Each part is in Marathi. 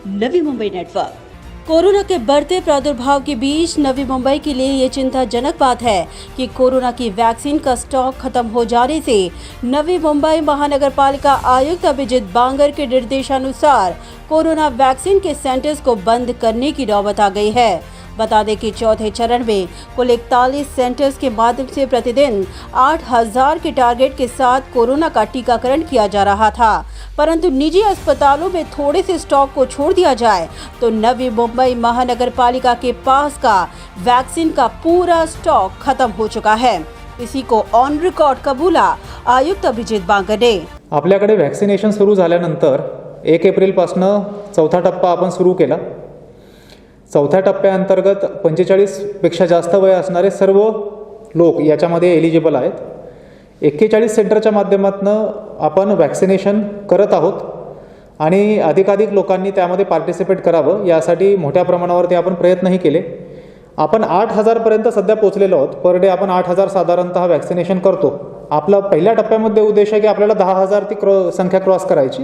नवी मुंबई नेटवर्क। कोरोना के बढ़ते प्रादुर्भाव के बीच नवी मुंबई के लिए ये चिंताजनक बात है कि कोरोना की वैक्सीन का स्टॉक खत्म हो जाने से नवी मुंबई महानगर पालिका आयुक्त अभिजीत बांगर के निर्देशानुसार कोरोना वैक्सीन के सेंटर्स को बंद करने की नौबत आ गई है। बता दें कि चौथे चरण में कुल 41 सेंटर्स के माध्यम से प्रतिदिन 8,000 के टारगेट के साथ कोरोना का टीकाकरण किया जा रहा था, परंतु निजी अस्पतालों में थोड़े से स्टॉक को छोड़ दिया जाए तो नवी मुंबई महानगर पालिका के पास का वैक्सीन का पूरा स्टॉक खत्म हो चुका है। इसी को ऑन रिकॉर्ड कबूला आयुक्त अभिजीत बांगर ने। आपल्याकडे वॅक्सिनेशन सुरू झाल्यानंतर 1 एप्रिलपासून चौथा टप्पा आपण सुरू केला। चौथ्या टप्प्याअंतर्गत 45 पेक्षा जास्त वय असणारे सर्व लोक याच्यामध्ये एलिजिबल आहेत। 41 सेंटरच्या माध्यमातून आपण वॅक्सिनेशन करत आहोत आणि अधिकाधिक लोकांनी त्यामध्ये पार्टिसिपेट करावं यासाठी मोठ्या प्रमाणावरती आपण प्रयत्नही केले। आपण 8,000 पर्यंत सध्या पोहोचलेलो आहोत। पर डे आपण 8,000 साधारणतः वॅक्सिनेशन करतो। आपला पहिल्या टप्प्यामध्ये उद्देश आहे की आपल्याला 10,000 ती संख्या क्रॉस करायची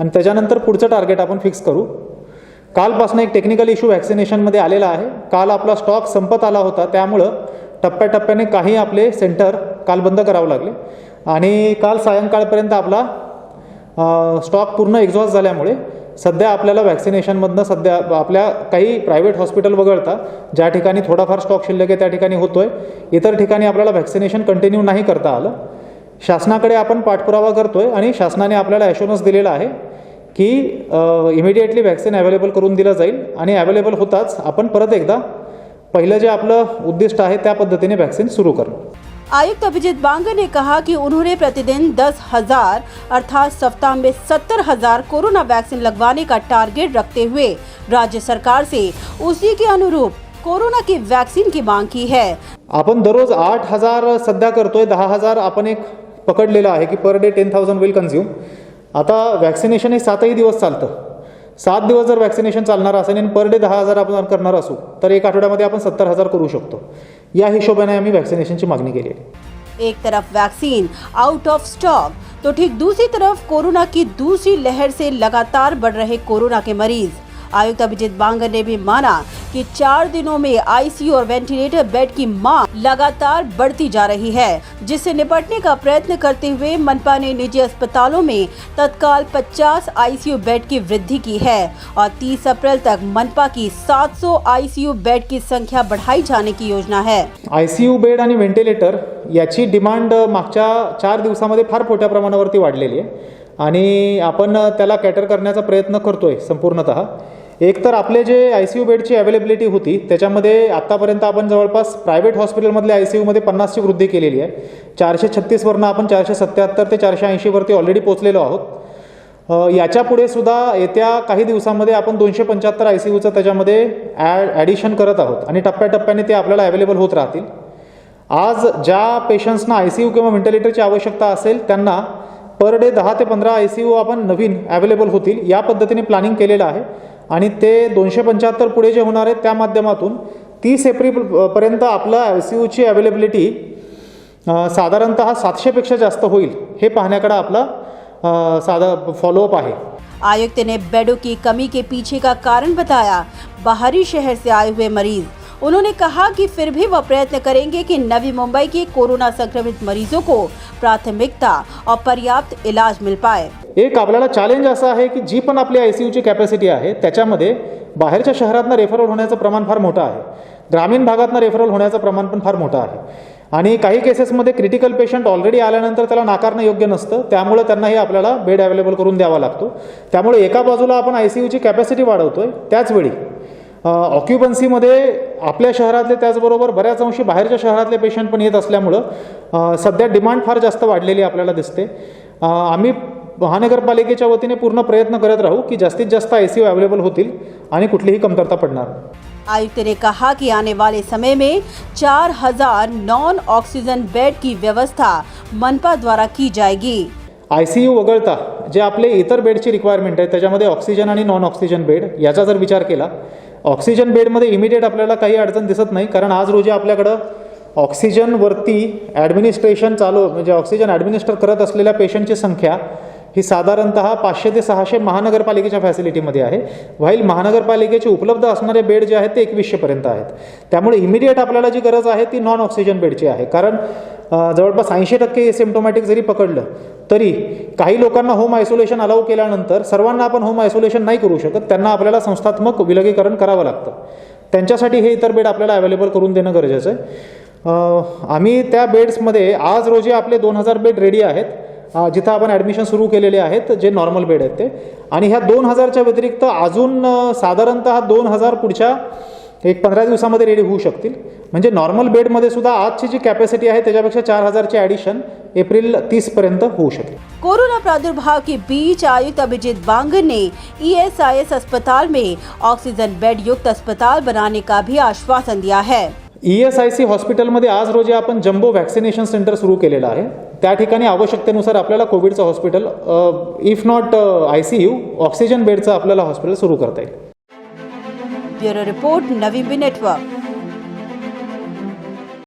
आणि त्याच्यानंतर पुढचं टार्गेट आपण फिक्स करू। कालपासून एक टेक्निकल इश्यू वॅक्सिनेशनमध्ये आलेला आहे। काल आपला स्टॉक संपत आला होता, त्यामुळं टप्प्याटप्प्याने काही आपले सेंटर काल बंद करावे लागले आणि काल सायंकाळपर्यंत आपला स्टॉक पूर्ण एक्झॉस्ट झाल्यामुळे सध्या आपल्याला वॅक्सिनेशनमधनं सध्या आपल्या काही प्रायव्हेट हॉस्पिटल वगळता ज्या ठिकाणी थोडाफार स्टॉक शिल्लक आहे त्या ठिकाणी होतोय। इतर ठिकाणी आपल्याला वॅक्सिनेशन कंटिन्यू नाही करता आलं। शासनाकडे आपण पाठपुरावा करतोय आणि शासनाने आपल्याला ॲश्युरन्स दिलेला आहे की इमिडिएटली वॅक्सिन अवेलेबल करून दिलं जाईल आणि अवेलेबल होताच आपण परत एकदा पहिलं जे आपलं उद्दिष्ट आहे त्या पद्धतीने वॅक्सिन सुरू करू। आयुक्त अभिजीत बांगर ने कहा कि उन्होंने प्रतिदिन 10,000 अर्थात सप्ताह में 70,000 कोरोना वैक्सीन लगवाने का टारगेट रखते हुए राज्य सरकार से उसी के अनुरूप कोरोना की वैक्सीन की मांग की है। आपण दररोज 8,000 सध्या करतोय। 10,000 आपण एक पकडलेलं आहे की पर डे 10,000 विल कन्झ्युम। आता वॅक्सिनेशन हे 7ही दिवस चालतं। 7 दिवस जर वॅक्सिनेशन चालणार असेल आणि पर डे 10,000 आपण करणार असू तर एक आठवड्यामध्ये आपण 70,000 करू शकतो। या हिशोबाने आम्ही वॅक्सिनेशनची मागणी केली आहे। एक तरफ वैक्सीन आउट ऑफ स्टॉक तो ठीक दूसरी तरफ कोरोना की दूसरी लहर से लगातार बढ़ रहे कोरोना के मरीज। आयुक्त अभिजीत बांगर ने भी माना कि 4 दिनों में आईसीयू और वेंटिलेटर बेड की मांग लगातार बढ़ती जा रही है, जिससे निपटने का प्रयत्न करते हुए मनपा ने निजी अस्पतालों में तत्काल 50 आईसीयू बेड की वृद्धि की है और 30 अप्रैल तक मनपा की 700 आईसीयू बेड की संख्या बढ़ाई जाने की योजना है। आईसीयू बेड आणि व्हेंटिलेटर याची डिमांड मागच्या 4 दिवसामध्ये फार मोठ्या प्रमाणावरती वाढलेली आहे आणि आपण त्याला कॅटर करण्याचा प्रयत्न करतोय संपूर्णतः। एक तर आपले जे आयसीयू बेडची अवेलेबिलिटी होती त्याच्यामध्ये आतापर्यंत आपण जवळपास प्रायव्हेट हॉस्पिटलमधल्या आयसीयूमध्ये 50ची वृद्धी केलेली आहे। 436 वरनं आपण 477 ते 480 वरती ऑलरेडी पोहोचलेलो आहोत। याच्या पुढे सुद्धा येत्या काही दिवसांमध्ये आपण 275 आयसीयूचं त्याच्यामध्ये ॲडिशन करत आहोत आणि टप्प्याटप्प्याने ते आपल्याला अवेलेबल होत राहतील। आज ज्या पेशंट्सना आयसीयू किंवा व्हेंटिलेटरची आवश्यकता असेल त्यांना पर डे 10 ते 15 आयसीयू आपण नवीन अवेलेबल होतील या पद्धतीने प्लॅनिंग केलेलं आहे आणि ते 275 पुढे जे होणार आहेत त्या माध्यमातून 30 एप्रिलपर्यंत आपलं आयसीयूची अवेलेबिलिटी साधारणतः 700 पेक्षा जास्त होईल हे पाहण्याकडे आपला साधा फॉलोअप आहे। आयुक्त ने बेडों की कमी के पीछे का कारण बताया बाहरी शहर से आए हुए मरीज। उन्होंने कहा कि फिर भी वह प्रयत्न करेंगे कि नवी मुंबई के कोरोना संक्रमित मरीजों को प्राथमिकता और पर्याप्त इलाज मिल पाए। एक आपल्याला चॅलेंज असं आहे की जी पण आपली आयसीयूची कॅपॅसिटी आहे त्याच्यामध्ये बाहेरच्या शहरातनं रेफरल होण्याचं प्रमाण फार मोठं आहे। ग्रामीण भागातनं रेफरल होण्याचं प्रमाण पण फार मोठं आहे आणि काही केसेसमध्ये क्रिटिकल पेशंट ऑलरेडी आल्यानंतर त्याला नाकारणं योग्य नसतं, त्यामुळे त्यांनाही आपल्याला बेड अवेलेबल करून द्यावा लागतो। त्यामुळे एका बाजूला आपण आयसीयूची कॅपॅसिटी वाढवतोय, त्याचवेळी ऑक्युपन्सीमध्ये आपल्या शहरातले त्याचबरोबर बऱ्याच अंशी बाहेरच्या शहरातले पेशंट पण येत असल्यामुळं सध्या डिमांड फार जास्त वाढलेली आपल्याला दिसते। आम्ही महानगरपालिकेच्या वतीने पूर्ण प्रयत्न करत राहू की जास्तीत जास्त आईसीयू अवेलेबल होतील आणि कुठलीही कमतरता पडणार नाही। आयुक्त ने कहा कि आने वाले समय में 4,000 नॉन ऑक्सीजन बेड की व्यवस्था मनपा द्वारा की जाएगी। आयसीयू वगळता जे आपले इतर बेडची रिक्वायरमेंट आहे त्याच्यामध्ये ऑक्सिजन आणि नॉन ऑक्सिजन बेड याचा जर विचार केला, ऑक्सिजन बेडमध्ये इमिडिएट आपल्याला काही अडचण दिसत नाही, कारण आज रोजी आपल्याकडं ऑक्सिजनवरती ॲडमिनिस्ट्रेशन चालू म्हणजे ऑक्सिजन ॲडमिनिस्टर करत असलेल्या पेशंटची संख्या ही साधारणतः 500 ते 600 महानगरपालिकेच्या फॅसिलिटीमध्ये आहे, व्हाईल महानगरपालिकेचे उपलब्ध असणारे बेड जे आहेत ते 2100पर्यंत आहेत. त्यामुळे इमिडिएट आपल्याला जी गरज आहे ती नॉन ऑक्सिजन बेडची आहे. कारण जवळपास 80% एसिम्प्टोमॅटिक जरी पकडलं तरी काही लोकांना होम आयसोलेशन अलाउ केल्यानंतर सर्वांना आपण होम आयसोलेशन नाही करू शकत, त्यांना आपल्याला संस्थात्मक विलगीकरण करावं लागतं. त्यांच्यासाठी हे इतर बेड आपल्याला अवेलेबल करून देणं गरजेचं आहे. आम्ही त्या बेड्समध्ये आज रोजी आपले 2000 बेड रेडी आहेत, जिथं आपण ॲडमिशन सुरू केलेले आहेत, जे नॉर्मल बेड आहेत ते. आणि ह्या 2000च्या व्यतिरिक्त अजून साधारणतः 2000 पुढच्या 15 दिवसामध्ये रेडी होऊ शकतील. म्हणजे नॉर्मल बेडमध्ये सुद्धा आजची जी कॅपॅसिटी आहे त्याच्यापेक्षा 4000ची ॲडिशन एप्रिल 30पर्यंत होऊ शकेल. कोरोना प्रादुर्भाव के बीच आयुक्त अभिजीत बांगर ने ESIS अस्पताल में ऑक्सीजन बेड युक्त अस्पताल बनाने का भी आश्वासन दिया है. ESIC हॉस्पिटलमध्ये आज रोजी आपण जम्बो व्हॅक्सिनेशन सेंटर सुरू केलेलं आहे. त्या ठिकाणी आवश्यकतेनुसार आपल्याला कोविडचं hospital, if not ICU, oxygen बेडचं आपल्याला हॉस्पिटल सुरू करता येईल. ब्युरो रिपोर्ट, नवी नेटवर्क.